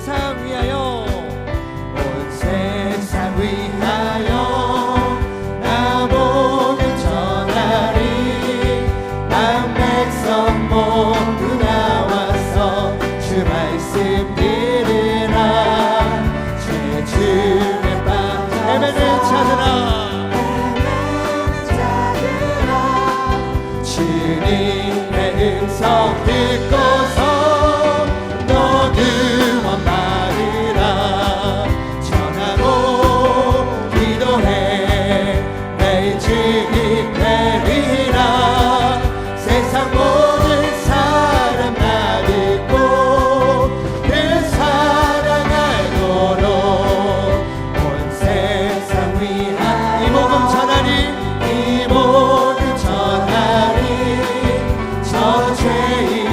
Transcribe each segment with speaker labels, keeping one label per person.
Speaker 1: 세상 위하여 온 세상 위하여 나 복음 전하리 만 백성 모두 나와서 주 말씀 들으라 제 주의 방 헤매는 자들아 주님의 음성 듣고서 너도 원망이라 전하고 기도해 내 주님 되리라 세상 모든 사람 나 듣고 그 사랑 알도록 온 세상 위한 이 복음 전하리 이 복음 전하리 저 죄인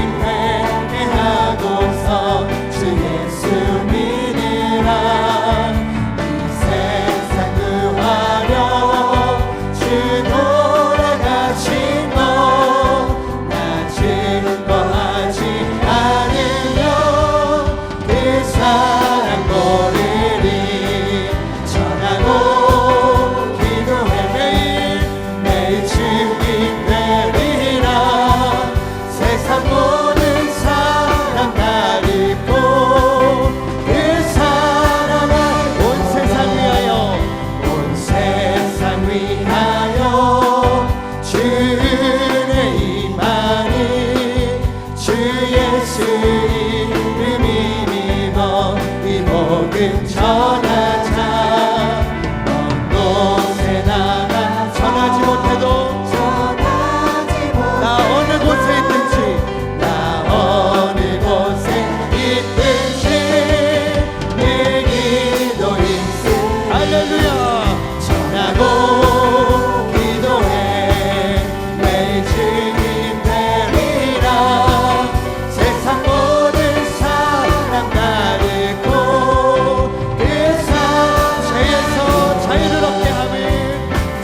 Speaker 1: 회개하고서 주 예수 믿으라 이 세상 구하려 주 돌아가신 거나 증거하지 않으면 그 사랑 모르리 전하고 기도해 매일 주님 되리라 세상 모든 사람 나 믿고 그 사랑을 온 세상 위하여 온 세상 위하여 주의 임하니 주 예수 이름이 믿어 이 복음 전하자 먼 곳에 나가 전하지 못해도 나 어느 곳에 있든지 나 어느 곳에 있든지 내 기도 있음 할렐루야 전하고 기도해 내 주님 되리라 세상 모든 사람 나 듣고 그 죄에서 자유를 얻게 하는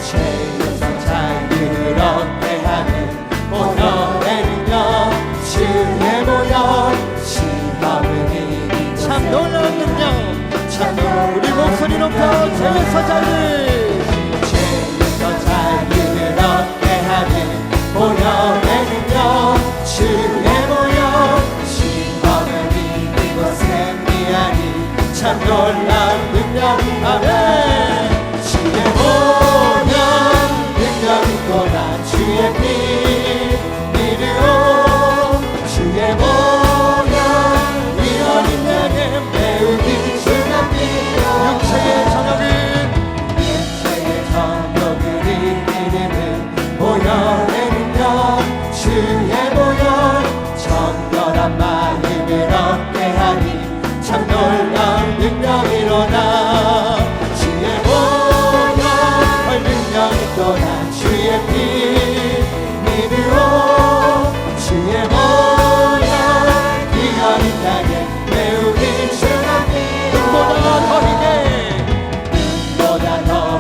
Speaker 1: 죄에서 자유를 얻게 하는 보혈의 능력 주의 보혈 시험은 이기 참 놀라운 능력 참 우리 목소리 높여 죄에서 자유를 얻게 하는 보혈의 능력 주의 보혈 시험은 이기고 승리하니 참 놀라운 능력 아멘 주의 보혈 능력 있구나 주의 피 믿으오 주의 보혈 이 어린 양의 매우 깊은 피 육체의 정욕은 이기는 보혈의 능력 주의 보혈 정결한 마음을 얻게 하니 참 놀라운 능력이로다 주의 보혈 능력 있도다 주의 피 믿으오 주의 보혈 이 어린 양의 매우 깊은 피 눈보다 더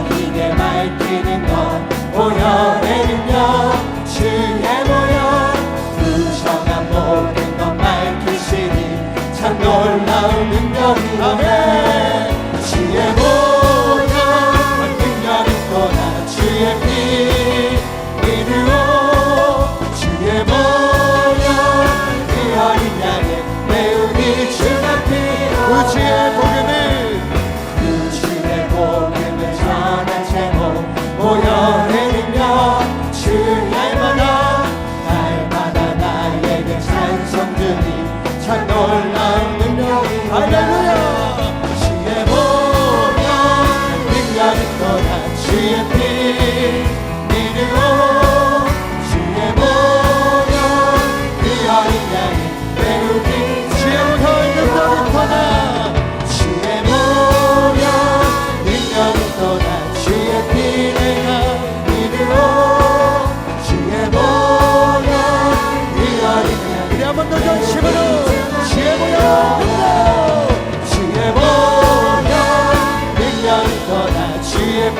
Speaker 1: 희게 밝히는 것 보혈의 능력 주의 보혈 부정한 모든 것 밝히시니 참 놀라운 능력이 아멘 주의 보혈 능력 있도다 주의 피 믿으오 주의 보혈 그 어린 양의 매우 깊은 피 구주의 복음을 전한 제목 보혈의 능력 주 날마다 나에게 찬송 주니 참 놀라운 능력 할렐루야 주의 보혈 능력 있도다 주의 피 믿으오 주의 보혈 그 어린 양이 매우 긴 주의 보혈 능력 있도다 주의 보혈 능력 있도다 주의 피 내가 믿으오 주의 보혈 그 어린 양 우리 한 번 더 전심으로 주의 보혈 주의 보혈 능력 있도다 주의 피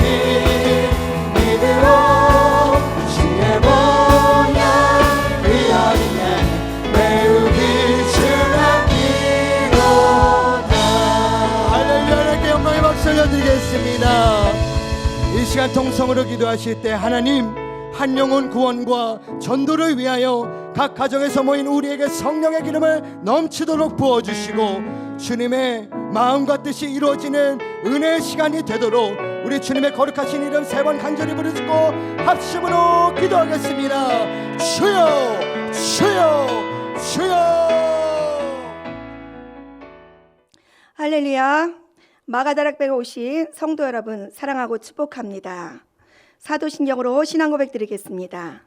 Speaker 1: 믿으오 주의 보혈 그 어린 양 매우 귀중한 피로다 기도하겠습니다. 이 시간 통성으로 기도하실 때 하나님, 한 영혼 구원과 전도를 위하여 각 가정에서 모인 우리에게 성령의 기름을 넘치도록 부어주시고 주님의 마음과 뜻이 이루어지는 은혜의 시간이 되도록 우리 주님의 거룩하신 이름 3번 간절히 부르짖고 합심으로 기도하겠습니다. 주여, 주여, 주여.
Speaker 2: 할렐루야. 마가다락방에 오신 성도 여러분 사랑하고 축복합니다. 사도신경으로 신앙 고백 드리겠습니다.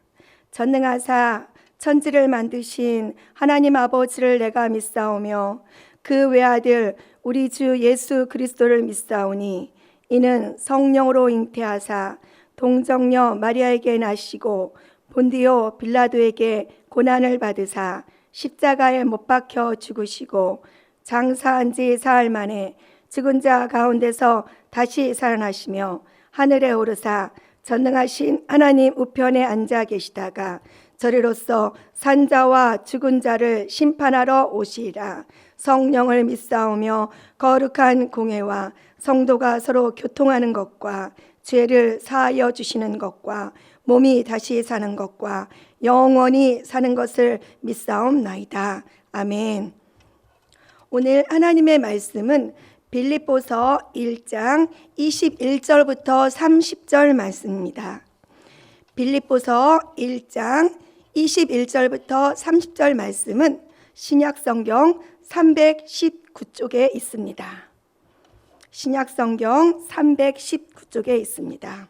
Speaker 2: 전능하사 천지를 만드신 하나님 아버지를 내가 믿사오며 그 외아들 우리 주 예수 그리스도를 믿사오니 이는 성령으로 잉태하사 동정녀 마리아에게 나시고 본디오 빌라도에게 고난을 받으사 십자가에 못 박혀 죽으시고 장사한 지 사흘 만에 죽은 자 가운데서 다시 살아나시며 하늘에 오르사 전능하신 하나님 우편에 앉아 계시다가 저리로서 산자와 죽은 자를 심판하러 오시리라. 성령을 믿사오며 거룩한 공회와 성도가 서로 교통하는 것과 죄를 사하여 주시는 것과 몸이 다시 사는 것과 영원히 사는 것을 믿사옵나이다. 아멘. 오늘 하나님의 말씀은 빌립보서 1장 21절부터 30절 말씀입니다. 빌립보서 1장 21절부터 30절 말씀은 신약성경 319쪽에 있습니다. 신약성경 319쪽에 있습니다.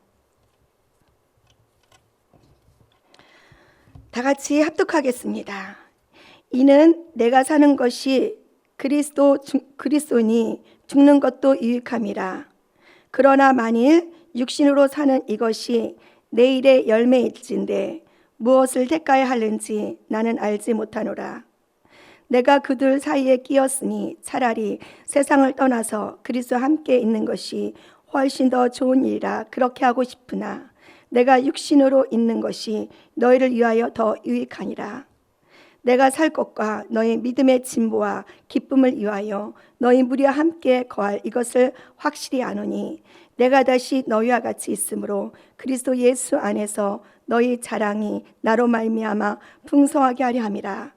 Speaker 2: 다 같이 합독하겠습니다. 이는 내가 사는 것이 그리스도니 죽는 것도 유익함이라. 그러나 만일 육신으로 사는 이것이 내일의 열매일진데 무엇을 택하여 하는지 나는 알지 못하노라. 내가 그들 사이에 끼었으니 차라리 세상을 떠나서 그리스도와 함께 있는 것이 훨씬 더 좋은 일이라 그렇게 하고 싶으나 내가 육신으로 있는 것이 너희를 위하여 더 유익하니라. 내가 살 것과 너희 믿음의 진보와 기쁨을 위하여 너희 무리와 함께 거할 이것을 확실히 아노니 내가 다시 너희와 같이 있으므로 그리스도 예수 안에서 너희 자랑이 나로 말미암아 풍성하게 하려 함이라.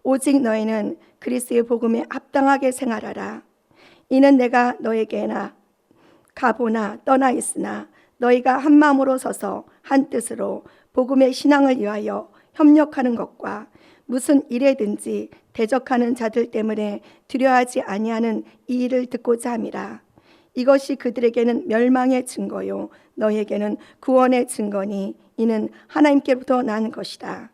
Speaker 2: 오직 너희는 그리스도의 복음에 합당하게 생활하라. 이는 내가 너에게나 가보나 떠나 있으나 너희가 한 마음으로 서서 한 뜻으로 복음의 신앙을 위하여 협력하는 것과 무슨 일에든지 대적하는 자들 때문에 두려워하지 아니하는 이 일을 듣고자 함이라. 이것이 그들에게는 멸망의 증거요 너희에게는 구원의 증거니 이는 하나님께로부터 난 것이다.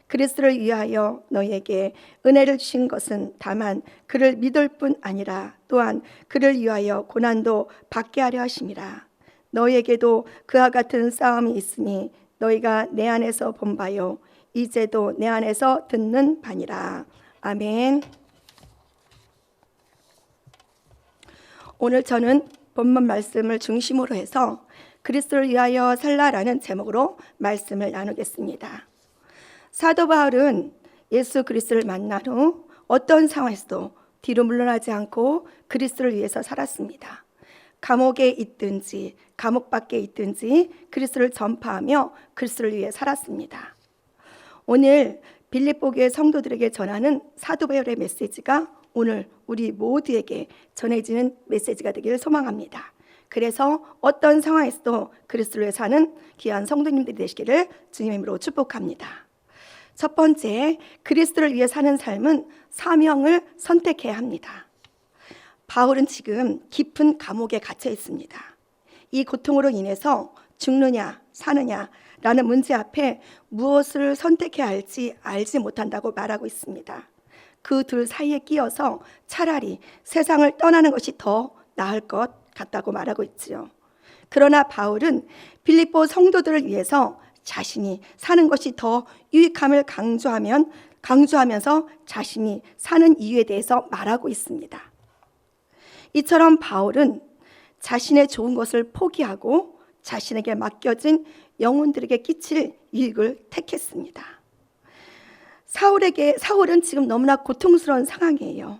Speaker 2: 그리스도를 위하여 너희에게 은혜를 주신 것은 다만 그를 믿을 뿐 아니라 또한 그를 위하여 고난도 받게 하려 하심이라. 너희에게도 그와 같은 싸움이 있으니 너희가 내 안에서 본 바요 이제도 내 안에서 듣는 바니라. 아멘. 오늘 저는 본문 말씀을 중심으로 해서 그리스도를 위하여 살라라는 제목으로 말씀을 나누겠습니다. 사도 바울은 예수 그리스도를 만난 후 어떤 상황에서도 뒤로 물러나지 않고 그리스도를 위해서 살았습니다. 감옥에 있든지 감옥 밖에 있든지 그리스도를 전파하며 그리스도를 위해 살았습니다. 오늘 빌립보 교회 성도들에게 전하는 사도 바울의 메시지가 오늘 우리 모두에게 전해지는 메시지가 되기를 소망합니다. 그래서 어떤 상황에서도 그리스도를 위해 사는 귀한 성도님들이 되시기를 주님의 이름으로 축복합니다. 첫 번째, 그리스도를 위해 사는 삶은 사명을 선택해야 합니다. 바울은 지금 깊은 감옥에 갇혀 있습니다. 이 고통으로 인해서 죽느냐 사느냐 라는 문제 앞에 무엇을 선택해야 할지 알지 못한다고 말하고 있습니다. 그 둘 사이에 끼어서 차라리 세상을 떠나는 것이 더 나을 것 같다고 말하고 있지요. 그러나 바울은 빌립보 성도들을 위해서 자신이 사는 것이 더 유익함을 강조하면서 자신이 사는 이유에 대해서 말하고 있습니다. 이처럼 바울은 자신의 좋은 것을 포기하고 자신에게 맡겨진 영혼들에게 끼칠 유익을 택했습니다. 사울은 지금 너무나 고통스러운 상황이에요.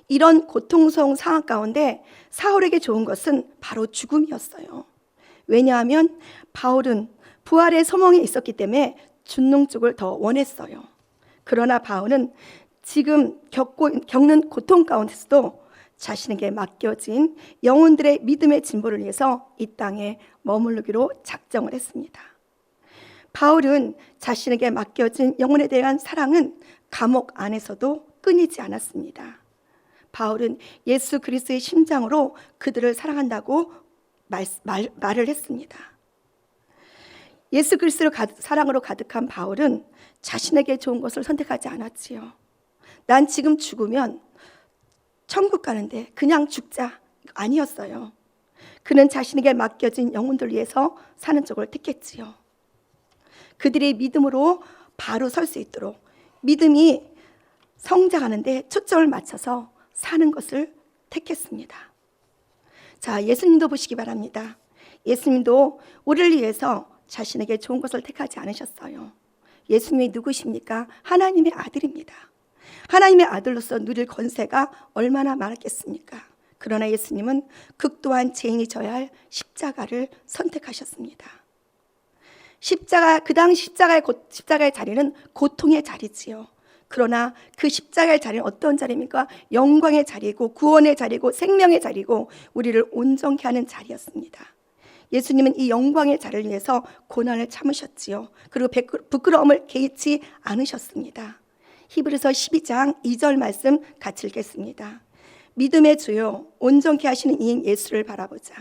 Speaker 2: 이런 고통스러운 상황 가운데 사울에게 좋은 것은 바로 죽음이었어요. 왜냐하면 바울은 부활의 소망에 있었기 때문에 죽는 쪽을 더 원했어요. 그러나 바울은 지금 겪는 고통 가운데서도 자신에게 맡겨진 영혼들의 믿음의 진보를 위해서 이 땅에 머무르기로 작정을 했습니다. 바울은 자신에게 맡겨진 영혼에 대한 사랑은 감옥 안에서도 끊이지 않았습니다. 바울은 예수 그리스도의 심장으로 그들을 사랑한다고 말을 했습니다. 예수 그리스도의 사랑으로 가득한 바울은 자신에게 좋은 것을 선택하지 않았지요. 난 지금 죽으면 천국 가는데 그냥 죽자, 아니었어요. 그는 자신에게 맡겨진 영혼들 위해서 사는 쪽을 택했지요. 그들의 믿음으로 바로 설 수 있도록 믿음이 성장하는데 초점을 맞춰서 사는 것을 택했습니다. 자, 예수님도 보시기 바랍니다. 예수님도 우리를 위해서 자신에게 좋은 것을 택하지 않으셨어요. 예수님이 누구십니까? 하나님의 아들입니다. 하나님의 아들로서 누릴 권세가 얼마나 많았겠습니까? 그러나 예수님은 극도한 죄인이 져야 할 십자가를 선택하셨습니다. 그 당시 십자가의 자리는 고통의 자리지요. 그러나 그 십자가의 자리는 어떤 자리입니까? 영광의 자리고 구원의 자리고 생명의 자리고 우리를 온전케 하는 자리였습니다. 예수님은 이 영광의 자리를 위해서 고난을 참으셨지요. 그리고 부끄러움을 개의치 않으셨습니다. 히브리서 12장 2절 말씀 같이 읽겠습니다. 믿음의 주요 온전케 하시는 이인 예수를 바라보자.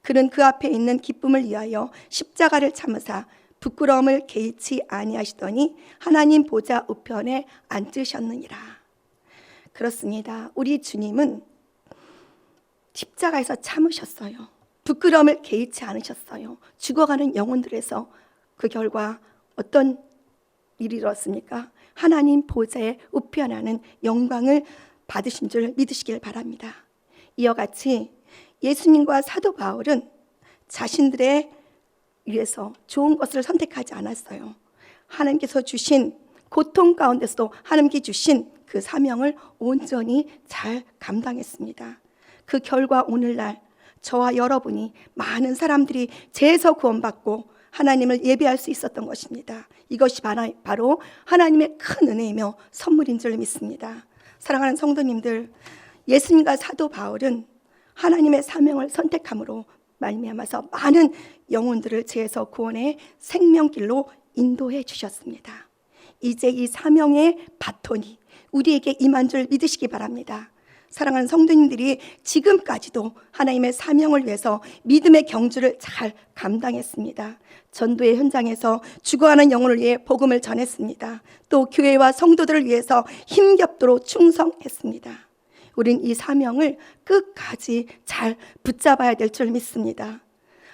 Speaker 2: 그는 그 앞에 있는 기쁨을 위하여 십자가를 참으사 부끄러움을 개의치 아니하시더니 하나님 보좌 우편에 앉으셨느니라. 그렇습니다. 우리 주님은 십자가에서 참으셨어요. 부끄러움을 개의치 않으셨어요. 죽어가는 영혼들에서 그 결과 어떤 일이 일어났습니까? 하나님 보좌에 우편하는 영광을 받으신 줄 믿으시길 바랍니다. 이와 같이 예수님과 사도 바울은 자신들의 위해서 좋은 것을 선택하지 않았어요. 하나님께서 주신 고통 가운데서도 하나님께 주신 그 사명을 온전히 잘 감당했습니다. 그 결과 오늘날 저와 여러분이 많은 사람들이 죄에서 구원받고 하나님을 예배할 수 있었던 것입니다. 이것이 바로 하나님의 큰 은혜이며 선물인 줄 믿습니다. 사랑하는 성도님들, 예수님과 사도 바울은 하나님의 사명을 선택함으로 말미암아서 많은 영혼들을 죄에서 구원해 생명길로 인도해 주셨습니다. 이제 이 사명의 바톤이 우리에게 임한 줄 믿으시기 바랍니다. 사랑하는 성도님들이 지금까지도 하나님의 사명을 위해서 믿음의 경주를 잘 감당했습니다. 전도의 현장에서 죽어가는 영혼을 위해 복음을 전했습니다. 또 교회와 성도들을 위해서 힘겹도록 충성했습니다. 우린 이 사명을 끝까지 잘 붙잡아야 될 줄 믿습니다.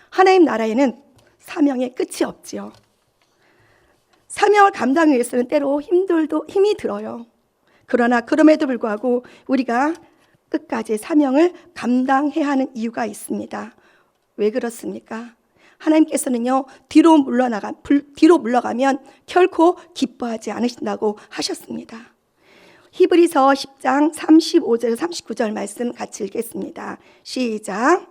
Speaker 2: 하나님 나라에는 사명의 끝이 없지요. 사명을 감당하기 위해서는 때로 힘이 들어요. 그러나 그럼에도 불구하고 우리가 끝까지 사명을 감당해야 하는 이유가 있습니다. 왜 그렇습니까? 하나님께서는요, 뒤로 물러가면 결코 기뻐하지 않으신다고 하셨습니다. 히브리서 10장 35절 39절 말씀 같이 읽겠습니다. 시작.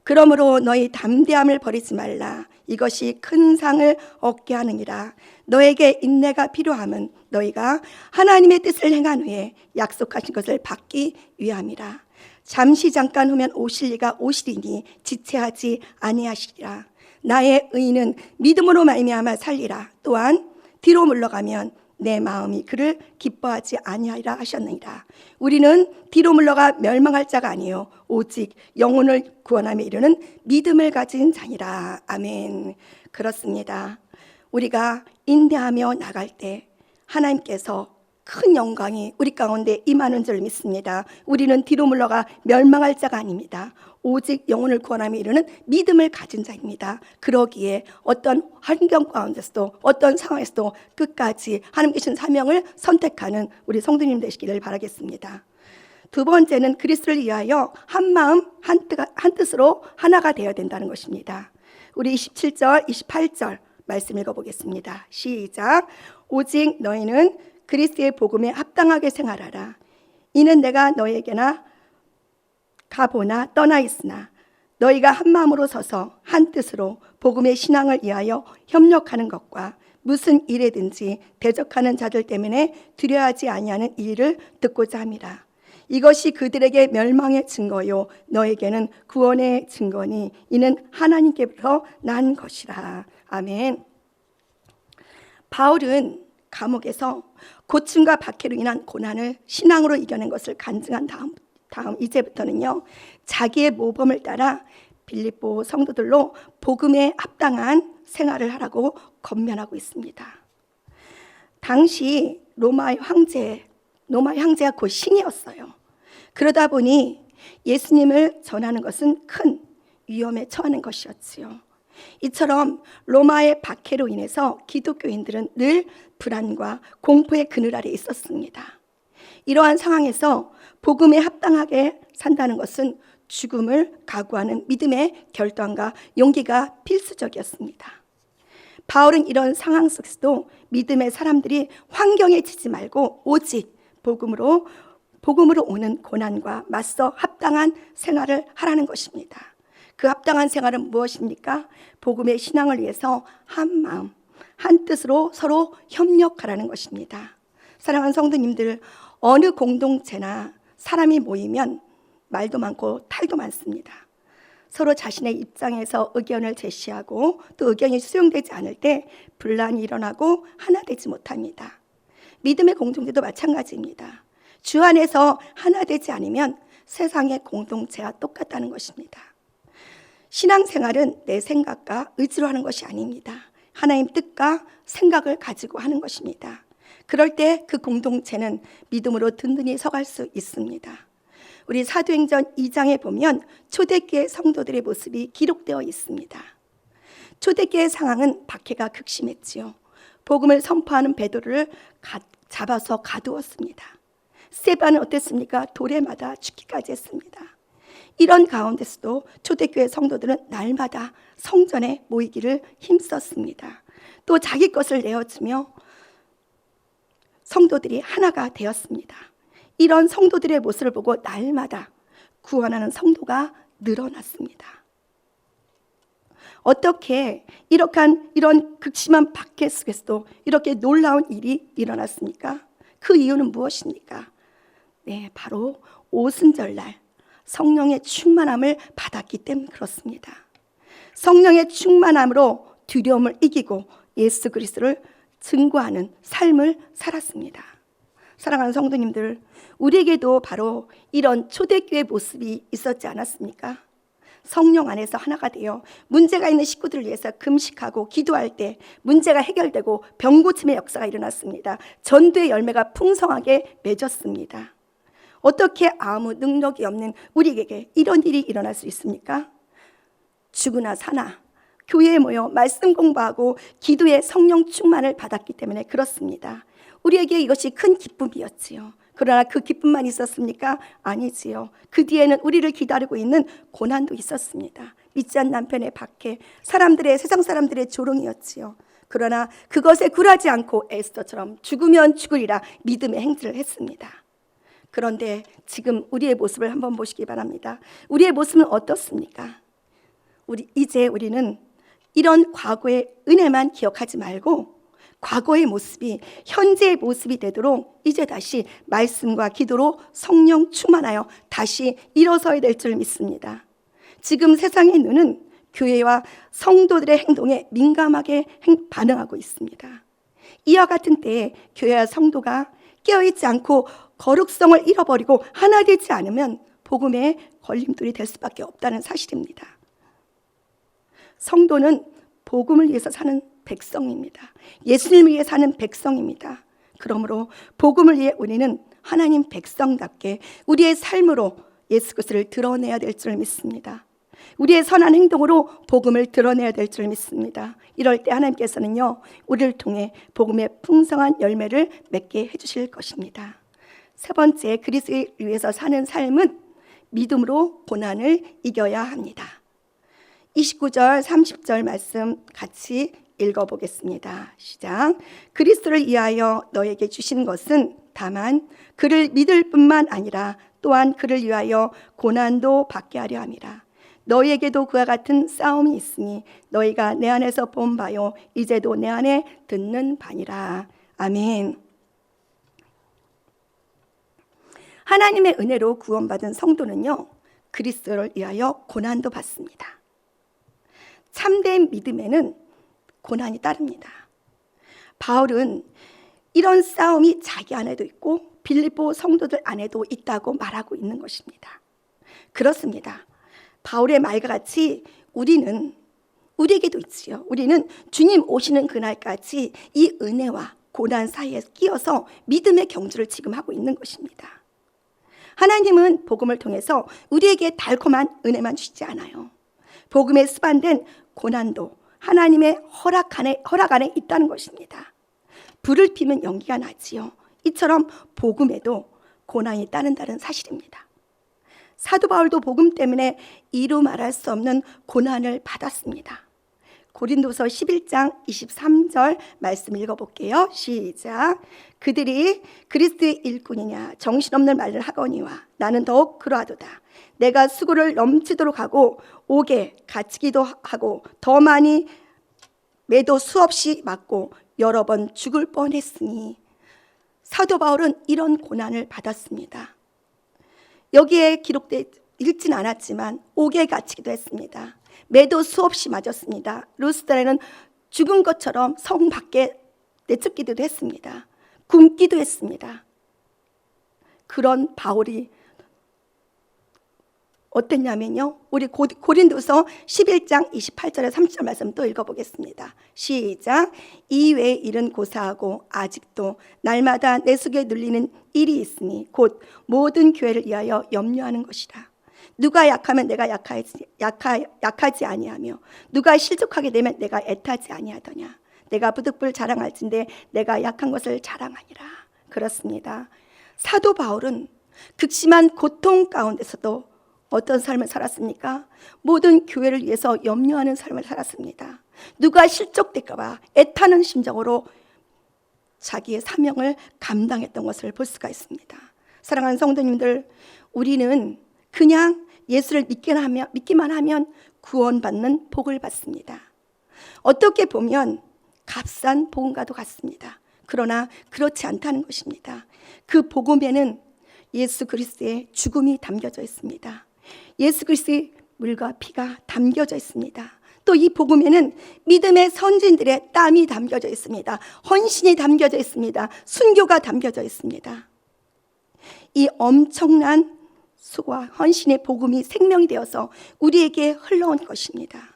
Speaker 2: 그러므로 너희 담대함을 버리지 말라. 이것이 큰 상을 얻게 하느니라. 너에게 인내가 필요함은 너희가 하나님의 뜻을 행한 후에 약속하신 것을 받기 위함이라. 잠시 잠깐 후면 오실 이가 오시리니 지체하지 아니하시리라. 나의 의인은 믿음으로 말미암아 살리라. 또한 뒤로 물러가면 내 마음이 그를 기뻐하지 아니하리라 하셨느니라. 우리는 뒤로 물러가 멸망할 자가 아니요 오직 영혼을 구원함에 이르는 믿음을 가진 자니라. 아멘. 그렇습니다. 우리가 인내하며 나갈 때 하나님께서 큰 영광이 우리 가운데 임하는 줄 믿습니다. 우리는 뒤로 물러가 멸망할 자가 아닙니다. 오직 영혼을 구원함에 이르는 믿음을 가진 자입니다. 그러기에 어떤 환경 가운데서도 어떤 상황에서도 끝까지 하나님께 주신 사명을 선택하는 우리 성도님 되시기를 바라겠습니다. 두 번째는 그리스도를 위하여 한 마음 한 뜻으로 하나가 되어야 된다는 것입니다. 우리 27절 28절 말씀 읽어보겠습니다. 시작. 오직 너희는 그리스도의 복음에 합당하게 생활하라. 이는 내가 너에게나 가보나 떠나 있으나 너희가 한 마음으로 서서 한 뜻으로 복음의 신앙을 위하여 협력하는 것과 무슨 일에든지 대적하는 자들 때문에 두려워하지 아니하는 이 일을 듣고자 함이라. 이것이 그들에게 멸망의 증거요 너에게는 구원의 증거니 이는 하나님께로부터 난 것이라. 아멘. 바울은 감옥에서 고침과 박해로 인한 고난을 신앙으로 이겨낸 것을 간증한 다음 이제부터는요, 자기의 모범을 따라 빌립보 성도들로 복음에 합당한 생활을 하라고 권면하고 있습니다. 당시 로마의 황제가 곧 신이었어요. 그러다 보니 예수님을 전하는 것은 큰 위험에 처하는 것이었지요. 이처럼 로마의 박해로 인해서 기독교인들은 늘 불안과 공포의 그늘 아래 있었습니다. 이러한 상황에서 복음에 합당하게 산다는 것은 죽음을 각오하는 믿음의 결단과 용기가 필수적이었습니다. 바울은 이런 상황 속에서도 믿음의 사람들이 환경에 지지 말고 오직 복음으로 오는 고난과 맞서 합당한 생활을 하라는 것입니다. 그 합당한 생활은 무엇입니까? 복음의 신앙을 위해서 한 마음, 한 뜻으로 서로 협력하라는 것입니다. 사랑하는 성도님들, 어느 공동체나 사람이 모이면 말도 많고 탈도 많습니다. 서로 자신의 입장에서 의견을 제시하고 또 의견이 수용되지 않을 때 분란이 일어나고 하나 되지 못합니다. 믿음의 공동체도 마찬가지입니다. 주 안에서 하나 되지 않으면 세상의 공동체와 똑같다는 것입니다. 신앙생활은 내 생각과 의지로 하는 것이 아닙니다. 하나님 뜻과 생각을 가지고 하는 것입니다. 그럴 때 그 공동체는 믿음으로 든든히 서갈 수 있습니다. 우리 사도행전 2장에 보면 초대교회 성도들의 모습이 기록되어 있습니다. 초대교회 상황은 박해가 극심했지요. 복음을 선포하는 베드로를 잡아서 가두었습니다. 스데반은 어땠습니까? 돌에 맞아 죽기까지 했습니다. 이런 가운데서도 초대교회 성도들은 날마다 성전에 모이기를 힘썼습니다. 또 자기 것을 내어주며 성도들이 하나가 되었습니다. 이런 성도들의 모습을 보고 날마다 구원하는 성도가 늘어났습니다. 어떻게 이런 극심한 박해 속에서도 이렇게 놀라운 일이 일어났습니까? 그 이유는 무엇입니까? 네, 바로 오순절날 성령의 충만함을 받았기 때문에 그렇습니다. 성령의 충만함으로 두려움을 이기고 예수 그리스도를 증거하는 삶을 살았습니다. 사랑하는 성도님들, 우리에게도 바로 이런 초대교회 모습이 있었지 않았습니까? 성령 안에서 하나가 되어 문제가 있는 식구들을 위해서 금식하고 기도할 때 문제가 해결되고 병고침의 역사가 일어났습니다. 전도의 열매가 풍성하게 맺었습니다. 어떻게 아무 능력이 없는 우리에게 이런 일이 일어날 수 있습니까? 죽으나 사나 교회에 모여 말씀 공부하고 기도의 성령 충만을 받았기 때문에 그렇습니다. 우리에게 이것이 큰 기쁨이었지요. 그러나 그 기쁨만 있었습니까? 아니지요. 그 뒤에는 우리를 기다리고 있는 고난도 있었습니다. 믿지 않는 남편의 박해, 세상 사람들의 조롱이었지요. 그러나 그것에 굴하지 않고 에스더처럼 죽으면 죽으리라 믿음의 행진을 했습니다. 그런데 지금 우리의 모습을 한번 보시기 바랍니다. 우리의 모습은 어떻습니까? 이제 우리는 이런 과거의 은혜만 기억하지 말고 과거의 모습이 현재의 모습이 되도록 이제 다시 말씀과 기도로 성령 충만하여 다시 일어서야 될 줄 믿습니다. 지금 세상의 눈은 교회와 성도들의 행동에 민감하게 반응하고 있습니다. 이와 같은 때에 교회와 성도가 깨어있지 않고 거룩성을 잃어버리고 하나 되지 않으면 복음의 걸림돌이 될 수밖에 없다는 사실입니다. 성도는 복음을 위해서 사는 백성입니다. 예수님을 위해 사는 백성입니다. 그러므로 복음을 위해 우리는 하나님 백성답게 우리의 삶으로 예수 그리스도를 드러내야 될 줄 믿습니다. 우리의 선한 행동으로 복음을 드러내야 될 줄 믿습니다. 이럴 때 하나님께서는요, 우리를 통해 복음의 풍성한 열매를 맺게 해주실 것입니다. 세 번째, 그리스도를 위해서 사는 삶은 믿음으로 고난을 이겨야 합니다. 29절 30절 말씀 같이 읽어보겠습니다. 시작. 그리스도를 위하여 너에게 주신 것은 다만 그를 믿을 뿐만 아니라 또한 그를 위하여 고난도 받게 하려 함이라. 너희에게도 그와 같은 싸움이 있으니 너희가 내 안에서 본 바요 이제도 내 안에 듣는 바니라. 아멘. 하나님의 은혜로 구원받은 성도는요, 그리스도를 위하여 고난도 받습니다. 참된 믿음에는 고난이 따릅니다. 바울은 이런 싸움이 자기 안에도 있고 빌립보 성도들 안에도 있다고 말하고 있는 것입니다. 그렇습니다. 바울의 말과 같이 우리에게도 있지요. 우리는 주님 오시는 그날까지 이 은혜와 고난 사이에 끼어서 믿음의 경주를 지금 하고 있는 것입니다. 하나님은 복음을 통해서 우리에게 달콤한 은혜만 주시지 않아요. 복음에 수반된 고난도 하나님의 허락 안에 있다는 것입니다. 불을 피면 연기가 나지요. 이처럼 복음에도 고난이 따른다는 사실입니다. 사도 바울도 복음 때문에 이루 말할 수 없는 고난을 받았습니다. 고린도서 11장 23절 말씀 읽어볼게요. 시작. 그들이 그리스도의 일꾼이냐 정신없는 말을 하거니와 나는 더욱 그러하도다. 내가 수고를 넘치도록 하고 옥에 갇히기도 하고 더 많이 매도 수없이 맞고 여러 번 죽을 뻔했으니. 사도 바울은 이런 고난을 받았습니다. 여기에 기록되어 있진 않았지만 옥에 갇히기도 했습니다. 매도 수없이 맞았습니다. 루스드라는 죽은 것처럼 성 밖에 내쫓기도 했습니다. 굶기도 했습니다. 그런 바울이 어땠냐면요, 우리 고린도서 11장 28절에 30절 말씀 또 읽어보겠습니다. 시작. 이외의 일은 고사하고 아직도 날마다 내 속에 눌리는 일이 있으니 곧 모든 교회를 위하여 염려하는 것이라. 누가 약하면 내가 약하지 아니하며 누가 실족하게 되면 내가 애타지 아니하더냐. 내가 부득불 자랑할진대 내가 약한 것을 자랑하니라. 그렇습니다. 사도 바울은 극심한 고통 가운데서도 어떤 삶을 살았습니까? 모든 교회를 위해서 염려하는 삶을 살았습니다. 누가 실족될까 봐 애타는 심정으로 자기의 사명을 감당했던 것을 볼 수가 있습니다. 사랑하는 성도님들, 우리는 그냥 예수를 믿기만 하면 구원받는 복을 받습니다. 어떻게 보면 값싼 복음과도 같습니다. 그러나 그렇지 않다는 것입니다. 그 복음에는 예수 그리스도의 죽음이 담겨져 있습니다. 예수 그리스도의 물과 피가 담겨져 있습니다. 또 이 복음에는 믿음의 선진들의 땀이 담겨져 있습니다. 헌신이 담겨져 있습니다. 순교가 담겨져 있습니다. 이 엄청난 수고와 헌신의 복음이 생명이 되어서 우리에게 흘러온 것입니다.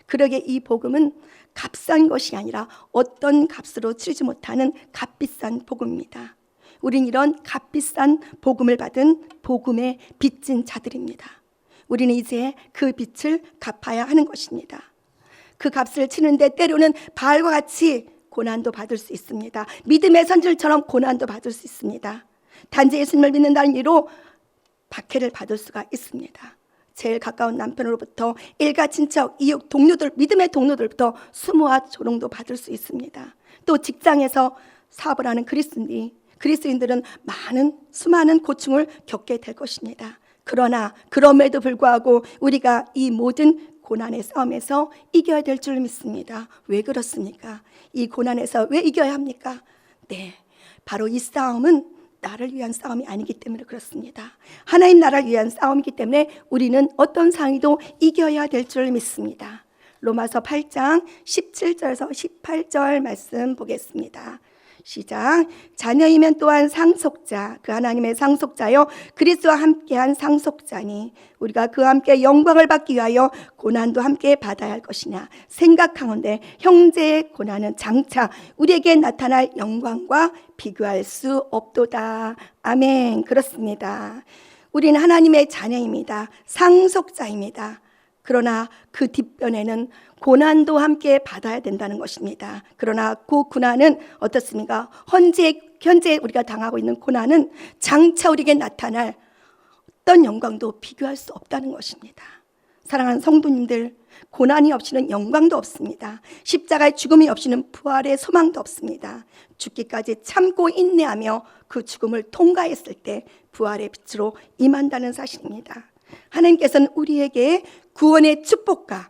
Speaker 2: 그러기에 이 복음은 값싼 것이 아니라 어떤 값으로 치르지 못하는 값비싼 복음입니다. 우린 이런 값비싼 복음을 받은 복음의 빚진 자들입니다. 우리는 이제 그 빚을 갚아야 하는 것입니다. 그 값을 치는데 때로는 바알과 같이 고난도 받을 수 있습니다. 믿음의 선질처럼 고난도 받을 수 있습니다. 단지 예수님을 믿는다는 이유로 박해를 받을 수가 있습니다. 제일 가까운 남편으로부터 일가 친척, 이웃, 동료들, 믿음의 동료들부터 수모와 조롱도 받을 수 있습니다. 또 직장에서 사업을 하는 그리스도인들은 수많은 고충을 겪게 될 것입니다. 그러나 그럼에도 불구하고 우리가 이 모든 고난의 싸움에서 이겨야 될 줄 믿습니다. 왜 그렇습니까? 이 고난에서 왜 이겨야 합니까? 네, 바로 이 싸움은 나를 위한 싸움이 아니기 때문에 그렇습니다. 하나님 나라를 위한 싸움이기 때문에 우리는 어떤 상황도 이겨야 될 줄 믿습니다. 로마서 8장 17절에서 18절 말씀 보겠습니다. 시작. 자녀이면 또한 상속자, 그 하나님의 상속자요 그리스도와 함께한 상속자니 우리가 그와 함께 영광을 받기 위하여 고난도 함께 받아야 할 것이냐 생각하건대 형제의 고난은 장차 우리에게 나타날 영광과 비교할 수 없도다. 아멘. 그렇습니다. 우리는 하나님의 자녀입니다. 상속자입니다. 그러나 그 뒷변에는 고난도 함께 받아야 된다는 것입니다. 그러나 그 고난은 어떻습니까? 현재 우리가 당하고 있는 고난은 장차 우리에게 나타날 어떤 영광도 비교할 수 없다는 것입니다. 사랑하는 성도님들, 고난이 없이는 영광도 없습니다. 십자가의 죽음이 없이는 부활의 소망도 없습니다. 죽기까지 참고 인내하며 그 죽음을 통과했을 때 부활의 빛으로 임한다는 사실입니다. 하나님께서는 우리에게 구원의 축복과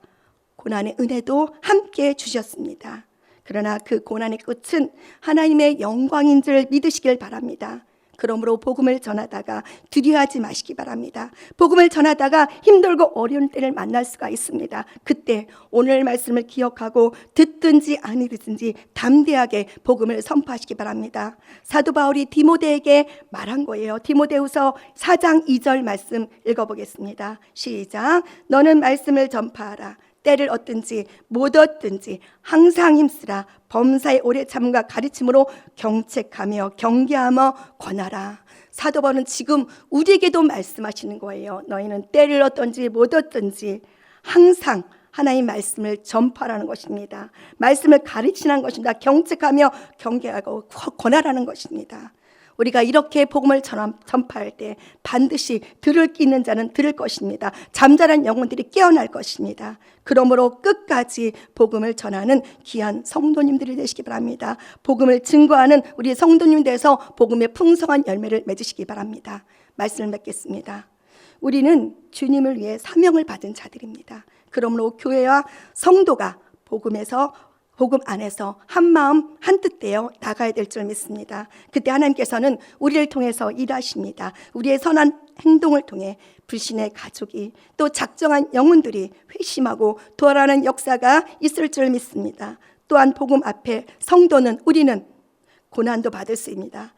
Speaker 2: 고난의 은혜도 함께 주셨습니다. 그러나 그 고난의 끝은 하나님의 영광인 줄 믿으시길 바랍니다. 그러므로 복음을 전하다가 두려워하지 마시기 바랍니다. 복음을 전하다가 힘들고 어려운 때를 만날 수가 있습니다. 그때 오늘 말씀을 기억하고 듣든지 아니든지 담대하게 복음을 선포하시기 바랍니다. 사도 바울이 디모데에게 말한 거예요. 디모데후서 4장 2절 말씀 읽어보겠습니다. 시작. 너는 말씀을 전파하라. 때를 얻든지 못 얻든지 항상 힘쓰라. 범사의 오래 참음과 가르침으로 경책하며 경계하며 권하라. 사도 바울은 지금 우리에게도 말씀하시는 거예요. 너희는 때를 얻든지 못 얻든지 항상 하나님 말씀을 전파하라는 것입니다. 말씀을 가르치라는 것입니다. 경책하며 경계하고 권하라는 것입니다. 우리가 이렇게 복음을 전파할 때 반드시 들을 끼 있는 자는 들을 것입니다. 잠자는 영혼들이 깨어날 것입니다. 그러므로 끝까지 복음을 전하는 귀한 성도님들이 되시기 바랍니다. 복음을 증거하는 우리 성도님 돼서 복음의 풍성한 열매를 맺으시기 바랍니다. 말씀을 맺겠습니다. 우리는 주님을 위해 사명을 받은 자들입니다. 그러므로 교회와 성도가 복음 안에서 한마음 한뜻되어 나가야 될 줄 믿습니다. 그때 하나님께서는 우리를 통해서 일하십니다. 우리의 선한 행동을 통해 불신의 가족이 또 작정한 영혼들이 회심하고 돌아가는 역사가 있을 줄 믿습니다. 또한 복음 앞에 성도는 우리는 고난도 받을 수 있습니다.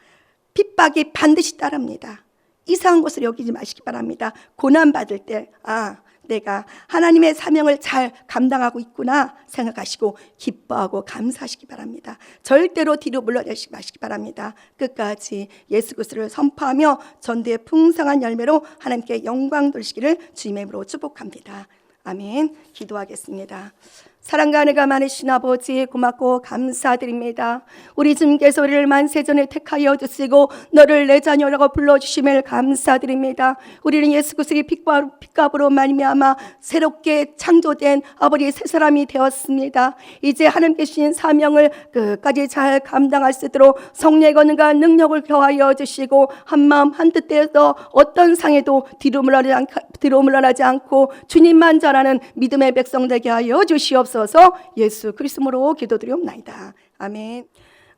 Speaker 2: 핍박이 반드시 따릅니다. 이상한 것을 여기지 마시기 바랍니다. 고난 받을 때 내가 하나님의 사명을 잘 감당하고 있구나 생각하시고 기뻐하고 감사하시기 바랍니다. 절대로 뒤로 물러나시지 마시기 바랍니다. 끝까지 예수 그리스도를 선포하며 전도의 풍성한 열매로 하나님께 영광 돌리시기를 주님의 이름으로 축복합니다. 아멘. 기도하겠습니다. 사랑과 은혜가 많으신 아버지 고맙고 감사드립니다. 우리 주님께서 우리를 만세전에 택하여 주시고 너를 내 자녀라고 불러주심을 감사드립니다. 우리는 예수 그리스도의 핏값으로 말미암아 새롭게 창조된 아버지 새 사람이 되었습니다. 이제 하나님께 주신 사명을 끝까지 잘 감당할 수 있도록 성령의 권능과 능력을 더하여 주시고 한마음 한뜻대에서 어떤 상에도 뒤로 물러나지 않고 주님만 잘하는 믿음의 백성 되게 하여 주시옵소서. 예수 그리스도로 기도드리옵나이다. 아멘.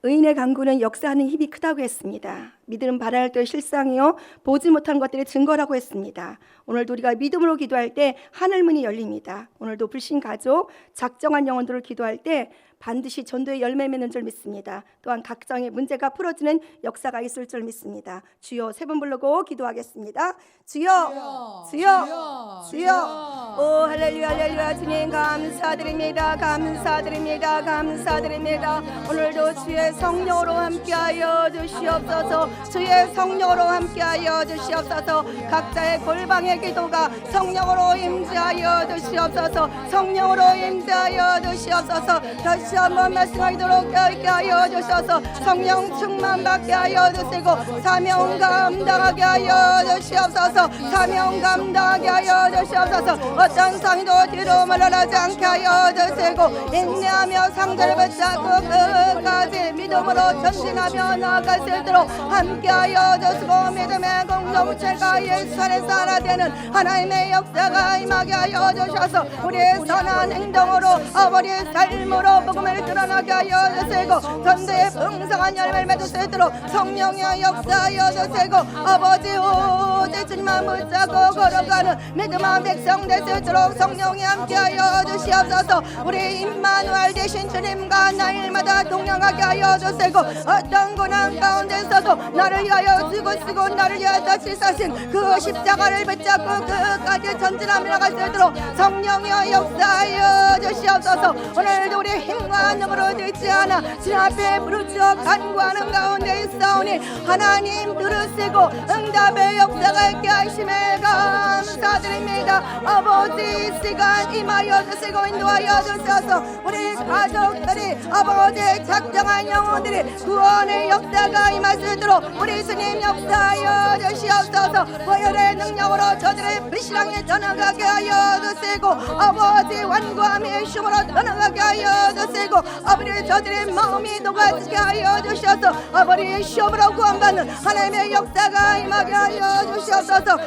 Speaker 2: 의인의 간구는 역사하는 힘이 크다고 했습니다. 믿음은 바랄 때 실상이요 보지 못한 것들의 증거라고 했습니다. 오늘도 우리가 믿음으로 기도할 때 하늘문이 열립니다. 오늘도 불신 가족, 작정한 영혼들을 기도할 때 반드시 전도의 열매 맺는 줄 믿습니다. 또한 각장의 문제가 풀어지는 역사가 있을 줄 믿습니다. 주여 세 번 부르고 기도하겠습니다. 주여, 주여, 주여. 오 할렐루야, 할렐루야. 주님 감사드립니다. 감사드립니다. 감사드립니다. 오늘도 주의 성령으로 함께하여 주시옵소서. 주의 성령으로 함께하여 주시옵소서. 각자의 골방의 기도가 성령으로 임재하여 주시옵소서. 성령으로 임재하여 주시옵소서. 다시 한번 말씀하도록 하여 주셔서 성령 충만받게 하여 주시고 사명 감당하게 하여 주시옵소서. 사명 감당하게 하여 주시옵소서. 어떤 상도 뒤로 물러나지 않게 하여 주시고 인내하며 상대를 붙잡고 끝까지 믿음으로 전진하며 나아갈 수 있도록 함께 하여 주시고 믿음의 공동체가 예수 안에서 하나 되는 하나님의 역사가 임하게 하여 주셔서 우리의 선한 행동으로 아버지의 삶으로 복음을 드러나게 하여 주시고 전도의 풍성한 열매를 맺을 수 있도록 성령의 역사하여 주시고 아버지 오직 주님만 붙잡고 걸어가는 믿음의 백성 될 수 있도록 성령이 함께하여 주시옵소서. 우리 임마누엘 되신 주님과 날마다 동행하게 하여 주시고 어떤 고난 가운데서도 나를 위하여 죽으시고 나를 위하여 다시 사신 그 십자가를 붙잡고 끝까지 전진하며 나갈 수 있도록 성령의 역사하여 주시옵소서. 주시옵소서. 오늘도 우리 힘과 능으로 되지 않아 주 앞에 부르짖어 간구하는 가운데 있사오니 하나님 들으시고 응답의 역사가 있게 하심에 감사드립니다. 아버지 이 시간 임하여 주시고 인도하여 주셔서 우리 가족들이 아버지의 작정한 영혼들이 구원의 역사가 임할 수 있도록 우리 주님 역사하여 주시옵소서. 보혈의 능력으로 저들의 불신앙에 떠나가게 하여 주시고 아버지 완고함의 힘으로 떠나가게 하여 주시고 아버지 저들의 마음이 녹아지게 하여 주셔서 아버지의 시험으로 구원받는 하나님의 역사가 임하게 하여 주시옵소서.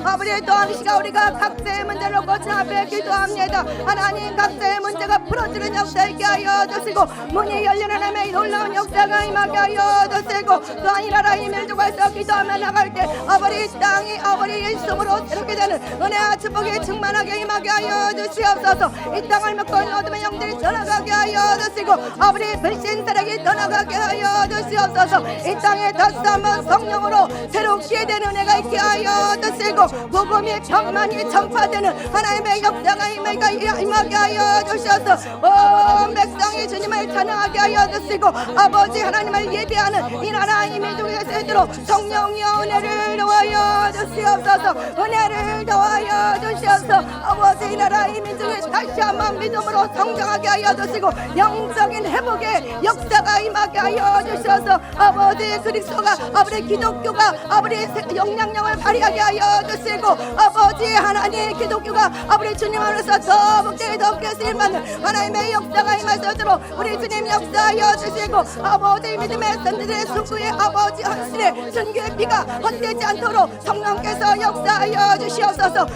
Speaker 2: 아버지 또한 이 시간 우리가 각자의 문제를 놓고 주 앞에 기도합니다. 하나님 각자의 문제가 풀어지는 역사 있게 하여 주시고 문이 열리는 하나님의 놀라운 역사가 임하게 하여 주시고 또한 이 나라 힘을 주고서 기도하며 나갈 때 아버지 땅이 아버지의 숨으로 새롭게 되는 은혜와 축복이 충만하게 임하게 하여 주시옵소서. 이 땅을 먹고 어둠의 영들이 떠나가게 하여 주시고 아버지 불신 세력이 떠나가게 하여 주시옵소서. 이 땅에 다시 한번 성령으로 새롭게 되는 은혜가 있게 하여 주시고 복음이 평만히 전파되는 하나님의 역사가 임하게 하여 주셔서 온 백성이 주님을 찬양하게 하여 주시고 아버지 하나님을 예배하는 이 나라 힘이 중에서 있도록 성령이여 은혜를 더하여 주시옵소서. 은혜를 더하여 주셔서 아버지 이 나라 힘이 중에 다시 한번 믿음으로 성장하게 하여 주시고 영적인 회복의 역사가 임하게 하여 주셔서 아버지 그리스도가 아버지 기독교가 아버지 영향력을 발휘하게 하여 주시고 아버지 하나님 기독교가 아버지 주님 안에서 더 복되게 쓰임받는 하나님의 역사가 임하도록 우리 주님 역사하여 주시고 아버지 믿음의 선지들의 수구의 아버지 헌신의 순교의 피가 헛되지 않도록 성령께서 역사하여 주시옵소서.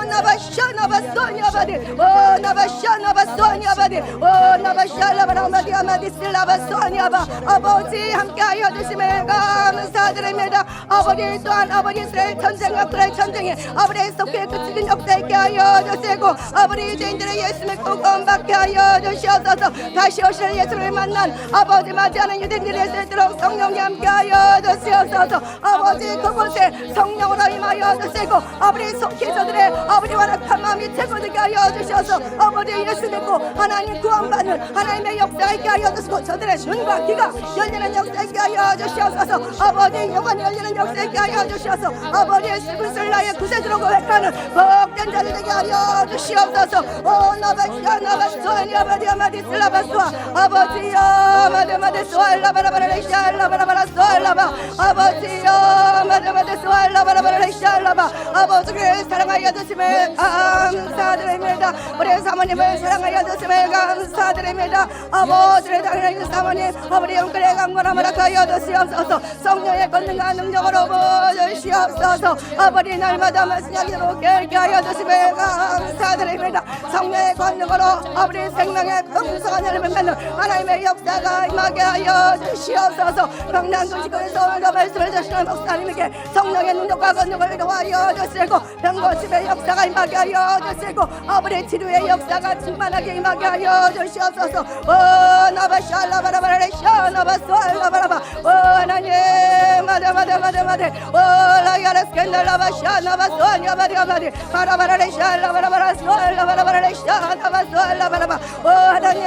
Speaker 2: 나바샤나바소니아바디 나바샤나바소니아바디 나바샤라바라마디아마디슬라바소니아바 아버지 함께하여 주심에 감사드립니다. 아버지 또한 아버지 이스라엘 전쟁과 그의 전쟁에 아버지 속에 그치는 역사 있게 하여 주시고 아버지 유대인들의 예수 믿고 구원받게 하여 주시옵소서. 다시 오실 예수를 만난 아버지 맞이하는 유대인들의 예수들로 성령이 함께하여 주시옵소서. 아버지 그곳에 성령으로 임하여 주시고 아버지 속히 저들의 아버지 완악한 마음이 채워지게 하여 주셔서 아버지 예수 믿고 하나님 구원받는 하나님의 역사가 있게 하여 주시고 저들의 눈과 귀가 열리는 역사 있게 하여 주시옵소서. 아버지 영혼이 열리는 역사 있게 하여 주셔서 아버지의 슬픈 나의 구세주로 고백하는 복된 자들 되게 하여 주시옵소서. 나바디아마디슬라바소아 아버지여 마데마데소알라바라바라레샤알라바라바라소알라바 아버지여 마데마데소알라바라바라레샤알라바 아버지를 사랑하여 주심에 감사드립니다. 우리 사모님을 사랑하여 주심에 감사드립니다. 아버지를 사랑하는 사모님 아버지 영끌의 강건함을 하여 주시옵소서. 성령의 권능과 능력으로 부어주시옵소서. 아버지 날마다 말씀하기로 결게 하여 주심에 감사드립니다. 성령의 권능으로 아버지 생명의 풍성한 열매를 맺는 하나님의 역사가 임하게 하여 주시옵소서. 병난 도시권에서 오늘도 말씀을 주시는 목사님에게 성령의 능력과 권능을 더하여 주시고 병고침의 역사가 임하게 하여 주시고 아버지 치료의 역사가 충만하게 임하게 하여 주시옵소서. 나바샬라바라바라레샤나바소알라바라바 하나님 마데마데마데마데 라이아레스켄달라바샤나바소알라바리아바리 바라바라레샤라바라바라소알라바라바라레샤나바소알라바라바 하나님